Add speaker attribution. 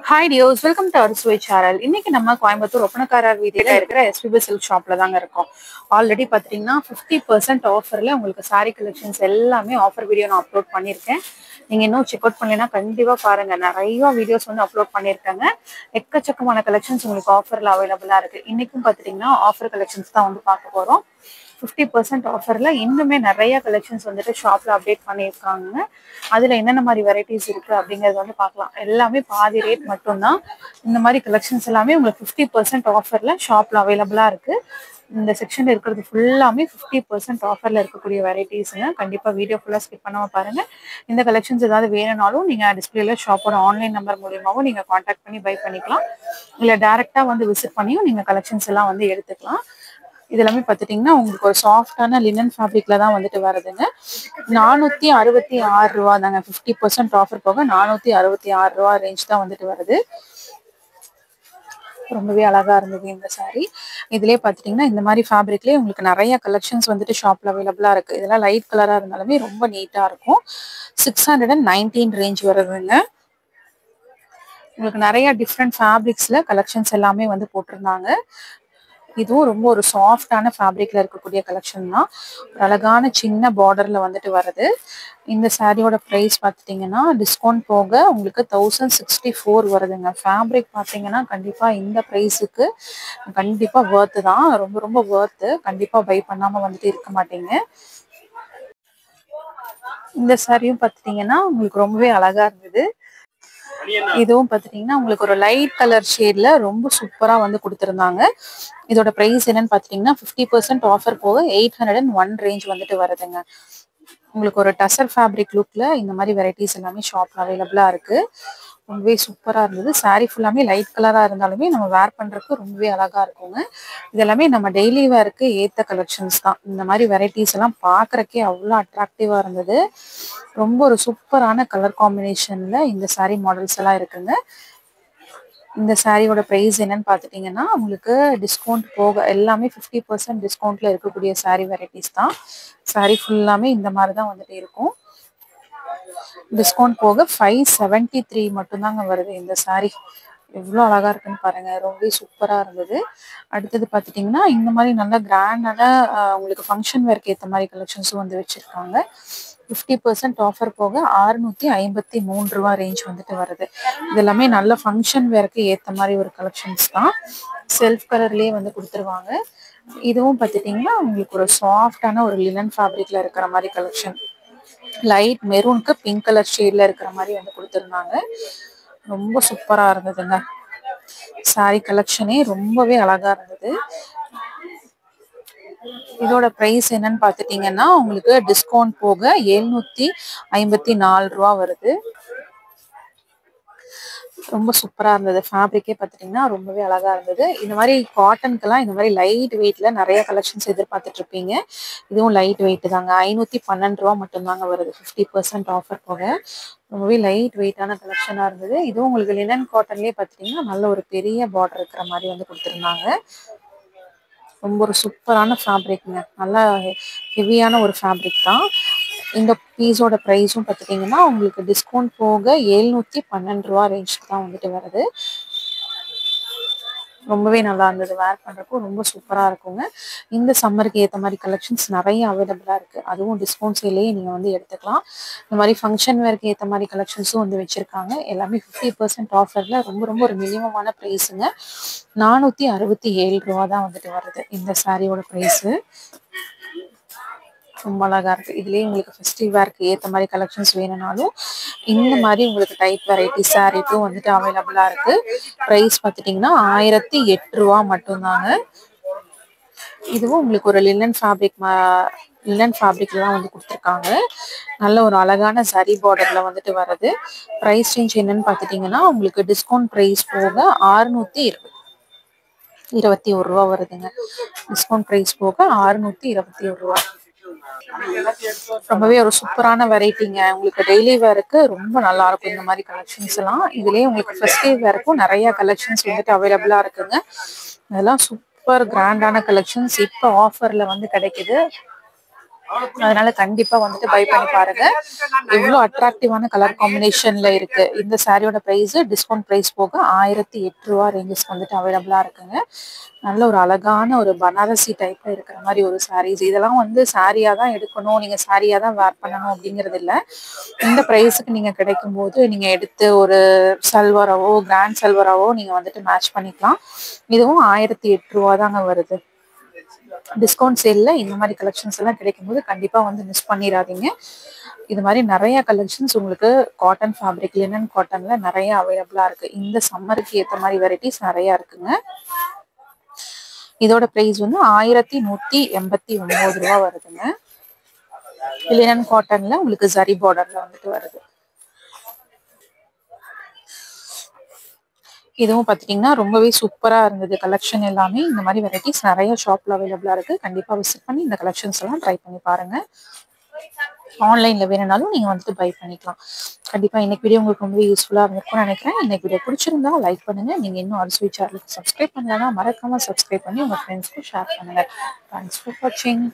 Speaker 1: Hi டியோஸ், welcome to our சுவை channel. இன்னைக்கு நம்ம கோயம்புத்தூர் ஒப்பனக்காரர் வீதியில இருக்கிற எஸ்பிபி சில்க் ஷாப்ல தாங்க இருக்கோம். ஆல்ரெடி பார்த்தீங்கன்னா 50% ஆஃபர்ல உங்களுக்கு சாரீ கலெக்ஷன்ஸ் எல்லாமே ஆஃபர் வீடியோ நான் அப்லோட் பண்ணியிருக்கேன். நீங்க இன்னும் செக் அவுட் பண்ணலைன்னா கண்டிப்பா பாருங்க. நிறைய வீடியோஸ் வந்து அப்லோட் பண்ணியிருக்காங்க. எக்கச்சக்கமான கலெக்ஷன்ஸ் உங்களுக்கு ஆஃபர்ல அவைலபிளா இருக்கு. இன்னைக்கும் பார்த்தீங்கன்னா ஆஃபர் கலெக்ஷன்ஸ் தான் வந்து பார்க்க போறோம். 50% ஆஃபர்ல இன்னுமே நிறைய கலெக்ஷன்ஸ் வந்துட்டு ஷாப்ல அப்டேட் பண்ணியிருக்காங்க. அதுல என்னென்ன மாதிரி வெரைட்டிஸ் இருக்கு அப்படிங்கறது வந்து பார்க்கலாம். எல்லாமே பாதி ரேட் மட்டும்தான். இந்த மாதிரி கலெக்ஷன்ஸ் எல்லாமே உங்களுக்கு 50% ஆஃபர்ல ஷாப்ல அவைலபிளா இருக்கு. இந்த செக்ஷன் இருக்கிறது ஃபுல்லாமே 50% ஆஃபர்ல இருக்கக்கூடிய வெரைட்டிஸ்ங்க. கண்டிப்பா வீடியோ ஃபுல்லா ஸ்கிப் பண்ணாம பாருங்க. இந்த கலெக்ஷன்ஸ் ஏதாவது வேணும்னாலும் நீங்க டிஸ்பிளேல ஷாப்போட ஆன்லைன் நம்பர் மூலியமாவும் நீங்க கான்டாக்ட் பண்ணி பை பண்ணிக்கலாம். இல்ல டைரக்டா வந்து விசிட் பண்ணியும் நீங்க கலெக்ஷன்ஸ் எல்லாம் வந்து எடுத்துக்கலாம். இது எல்லாமே பார்த்துட்டிங்கன்னா உங்களுக்கு ஒரு சாஃப்டான லினன் ஃபேப்ரிக்ல தான் வந்துட்டு வருதுங்க. 466 ரூபா தாங்க. 50% ஆஃபர் போக 466 ரூபா ரேஞ்ச் தான் வந்துட்டு வருது. ரொம்பவே அழகா இருந்தது இந்த சாரி. இதுலயே பார்த்துட்டிங்கன்னா இந்த மாதிரி ஃபேப்ரிக்லேயே உங்களுக்கு நிறைய கலெக்ஷன்ஸ் வந்துட்டு ஷாப்ல அவைலபிளா இருக்கு. இதெல்லாம் லைட் கலரா இருந்தாலுமே ரொம்ப நீட்டா இருக்கும். 619 ரேஞ்ச் வருதுங்க. உங்களுக்கு நிறைய டிஃப்ரெண்ட் ஃபேப்ரிக்ஸ்ல கலெக்ஷன்ஸ் எல்லாமே வந்து போட்டிருந்தாங்க. இதுவும் ரொம்ப ஒரு சாஃப்டான ஃபேப்ரிக்ல இருக்கக்கூடிய கலெக்ஷன் தான். ஒரு அழகான சின்ன பார்டர்ல வந்துட்டு வருது. இந்த சாரியோட ப்ரைஸ் பார்த்துட்டிங்கன்னா டிஸ்கவுண்ட் போக உங்களுக்கு 1064 வருதுங்க. ஃபேப்ரிக் பார்த்தீங்கன்னா கண்டிப்பா இந்த ப்ரைஸுக்கு கண்டிப்பா வர்த்து தான். ரொம்ப ரொம்ப வர்த்து. கண்டிப்பா பை பண்ணாம வந்துட்டு இருக்க மாட்டீங்க. இந்த சாரியும் பார்த்துட்டிங்கன்னா உங்களுக்கு ரொம்பவே அழகா இருந்தது. இதுவும் பார்த்துட்டிங்கன்னா உங்களுக்கு ஒரு லைட் கலர் ஷேட்ல ரொம்ப சூப்பரா வந்து கொடுத்துருந்தாங்க. இதோட பிரைஸ் என்னன்னு பார்த்துட்டிங்கன்னா 50% ஆஃபர் போக 801 ரேஞ்ச் வந்துட்டு வருதுங்க. உங்களுக்கு ஒரு டசர் ஃபேப்ரிக் லுக்ல இந்த மாதிரி வெரைட்டிஸ் எல்லாமே ஷாப்ல அவைலபிளா இருக்கு. ரொம்பவே சூப்பரா இருந்தது. சாரி ஃபுல்லாமே லைட் கலரா இருந்தாலுமே நம்ம வேர் பண்றதுக்கு ரொம்பவே அழகா இருக்குங்க. இதெல்லாமே நம்ம டெய்லி வேருக்கு ஏத்த கலெக்ஷன்ஸ் தான். இந்த மாதிரி வெரைட்டிஸ் எல்லாம் பாக்குறக்கே அவ்வளோ அட்ராக்டிவா இருந்தது. ரொம்ப ஒரு சூப்பரான கலர் காம்பினேஷன்ல இந்த சாரி மாடல்ஸ் எல்லாம் இருக்குங்க. இந்த சாரியோட ப்ரைஸ் என்னன்னு பார்த்துட்டிங்கன்னா உங்களுக்கு டிஸ்கவுண்ட் போக எல்லாமே 50% டிஸ்கவுண்ட்ல இருக்கக்கூடிய சாரி வெரைட்டிஸ் தான். சாரி ஃபுல்லாமே இந்த மாதிரி தான் வந்துட்டு இருக்கும். டிஸ்கவுண்ட் போக 573 மட்டும்தாங்க வருது இந்த சாரி. எவ்வளோ அழகா இருக்குன்னு பாருங்க. ரொம்பவே சூப்பரா இருந்தது. அடுத்தது பார்த்துட்டிங்கன்னா இந்த மாதிரி நல்ல கிராண்டான உங்களுக்கு ஃபங்க்ஷன் வேர்க்கு ஏற்ற மாதிரி கலெக்ஷன்ஸும் வந்து வச்சிருக்காங்க. 50% ஆஃபர் போக 653 ரூபா ரேஞ்ச் வந்துட்டு வருது. இது எல்லாமே நல்ல ஃபங்க்ஷன் வேர்க்கு ஏற்ற மாதிரி ஒரு கலெக்ஷன்ஸ் தான். செல்ஃப் கலர்லேயே வந்து கொடுத்துருவாங்க. இதுவும் பார்த்துட்டிங்கன்னா உங்களுக்கு ஒரு சாஃப்டான ஒரு லினன் ஃபேப்ரிக்ல இருக்கிற மாதிரி கலெக்ஷன். லைட் மெரூனுக்கு பிங்க் கலர் ஷேட்ல இருக்கிற மாதிரி வந்து கொடுத்துருந்தாங்க. ரொம்ப சூப்பரா இருந்ததுங்க. சாரி கலெக்ஷனே ரொம்பவே அழகா இருந்தது. இதோட பிரைஸ் என்னன்னு பார்த்துட்டிங்கன்னா உங்களுக்கு டிஸ்கவுண்ட் போக 754 ரூபா வருது. ரொம்ப சூப்பரா இருந்தது. ஃபேப்ரிக்கே பார்த்துட்டிங்கன்னா ரொம்பவே அழகா இருந்தது. இந்த மாதிரி காட்டனுக்கெல்லாம் இந்த மாதிரி லைட் வெயிட்ல நிறைய கலெக்ஷன்ஸ் எதிர்பார்த்துட்டு இருப்பீங்க. இதுவும் லைட் வெயிட் தாங்க. 512 ரூபா மட்டும்தாங்க வருது. 50% ஆஃபர் போக ரொம்பவே லைட் வெயிட்டான கலெக்ஷனா இருந்தது. இதுவும் உங்களுக்கு லினன் காட்டன்லேயே பார்த்துட்டிங்கன்னா நல்ல ஒரு பெரிய பார்டர் இருக்கிற மாதிரி வந்து கொடுத்துருந்தாங்க. ரொம்ப ஒரு சூப்பரான ஃபேப்ரிக்ங்க. நல்லா ஹெவியான ஒரு ஃபேப்ரிக் தான். இந்த பீஸோட ப்ரைஸும் பார்த்துட்டிங்கன்னா உங்களுக்கு டிஸ்கவுண்ட் போக 712 ரூபா ரேஞ்சுக்கு தான் வந்துட்டு வருது. ரொம்பவே நல்லா இருந்தது. வேர் பண்ணுறப்போ ரொம்ப சூப்பராக இருக்குங்க. இந்த சம்மருக்கு ஏற்ற மாதிரி கலெக்ஷன்ஸ் நிறைய அவைலபிளாக இருக்குது. அதுவும் டிஸ்கவுண்ட் சேலையே நீங்கள் வந்து எடுத்துக்கலாம். இந்த மாதிரி ஃபங்க்ஷன் வேருக்கு ஏற்ற மாதிரி கலெக்ஷன்ஸும் வந்து வச்சுருக்காங்க. எல்லாமே 50% ஆஃபரில் ரொம்ப ரொம்ப ஒரு மினிமமான ப்ரைஸுங்க. 467 ரூபா தான் வந்துட்டு வருது இந்த சாரியோட ப்ரைஸு. ரொம்ப அழகா இருக்கு. இதுலயே உங்களுக்கு ஃபெஸ்டிவ் வேர்க்கு ஏற்ற மாதிரி கலெக்ஷன்ஸ் வேணும்னாலும் இந்த மாதிரி உங்களுக்கு டைப் வெரைட்டி சாரீக்கும் வந்துட்டு அவைலபிளா இருக்கு. ப்ரைஸ் பார்த்துட்டிங்கன்னா 1008 ரூபா மட்டும்தாங்க. இதுவும் உங்களுக்கு ஒரு லினன் ஃபேப்ரிக்ல தான் வந்து கொடுத்துருக்காங்க. நல்ல ஒரு அழகான சரி பார்டர்ல வந்துட்டு வருது. ப்ரைஸ் ரேஞ்ச் என்னன்னு பார்த்துட்டிங்கன்னா உங்களுக்கு டிஸ்கவுண்ட் ப்ரைஸ் போக 621 ரூபா வருதுங்க. டிஸ்கவுண்ட் ப்ரைஸ் போக 621 ரூபா. ரொம்பவே ஒரு சூப்பரான வெரைட்டிங்க. உங்களுக்கு டெய்லி வேருக்கு ரொம்ப நல்லா இருக்கும் இந்த மாதிரி கலெக்ஷன்ஸ் எல்லாம். இதுலயே உங்களுக்கு ஃபெஸ்டிவ் வேருக்கும் நிறைய கலெக்ஷன்ஸ் வந்துட்டு அவைலபிளா இருக்குங்க. அதெல்லாம் சூப்பர் கிராண்டான கலெக்ஷன்ஸ் இப்போ ஆஃபர்ல வந்து கிடைக்குது. அதனால கண்டிப்பா வந்துட்டு பை பண்ணி பாருங்க. இவ்வளோ அட்ராக்டிவான கலர் காம்பினேஷன்ல இருக்கு. இந்த சாரியோட பிரைஸ் டிஸ்கவுண்ட் பிரைஸ் போக 1008 ரூபா ரேஞ்சஸ் வந்துட்டு அவைலபிளா இருக்குங்க. நல்ல ஒரு அழகான ஒரு பனாரசி டைப்ல இருக்கிற மாதிரி ஒரு சாரீஸ். இதெல்லாம் வந்து சாரியா தான் எடுக்கணும், நீங்க சாரியா தான் வேர் பண்ணணும் அப்படிங்கிறது இல்லை. இந்த ப்ரைஸுக்கு நீங்க கிடைக்கும் போது நீங்க எடுத்து ஒரு சல்வாராவோ கிராண்ட் சல்வாராவோ நீங்க வந்துட்டு மேட்ச் பண்ணிக்கலாம். இதுவும் 1008 ரூபா தாங்க வருது. டிஸ்கவுண்ட் சேல்ல இந்த மாதிரி கலெக்ஷன்ஸ் எல்லாம் கிடைக்கும் போது கண்டிப்பா வந்து மிஸ் பண்ணிடாதீங்க. இது மாதிரி நிறைய கலெக்ஷன்ஸ் உங்களுக்கு காட்டன் ஃபேப்ரிக் லினன் காட்டன்ல நிறைய அவைலபிளா இருக்கு. இந்த சம்மருக்கு ஏற்ற மாதிரி வெரைட்டிஸ் நிறைய இருக்குங்க. இதோட பிரைஸ் வந்து 1189 ரூபா வருதுங்க. லினன் காட்டன்ல உங்களுக்கு ஜரி பார்டர்ல வந்துட்டு வருது. இதுவும் பாத்தீங்கன்னா ரொம்பவே சூப்பரா இருந்தது. கலெக்ஷன் எல்லாமே இந்த மாதிரி வெரைட்டிஸ் நிறைய ஷாப்ல அவைலபிளா இருக்கு. கண்டிப்பா விசிட் பண்ணி இந்த கலெக்ஷன்ஸ் எல்லாம் ட்ரை பண்ணி பாருங்க. ஆன்லைன்ல வேணும்னாலும் நீங்க வந்துட்டு பை பண்ணிக்கலாம். கண்டிப்பா இன்னைக்கு வீடியோ உங்களுக்கு ரொம்ப யூஸ்ஃபுல்லா இருந்திருக்கும்னு நினைக்கிறேன். இன்னைக்கு வீடியோ பிடிச்சிருந்தா லைக் பண்ணுங்க. நீங்க இன்னும் அரசுவை சேனலுக்கு சப்ஸ்கிரைப் பண்ணலன்னா மறக்காம சப்ஸ்கிரைப் பண்ணி உங்க ஃப்ரெண்ட்ஸ்க்கு ஷேர் பண்ணுங்க. தேங்க்ஸ் ஃபார் வாட்சிங்.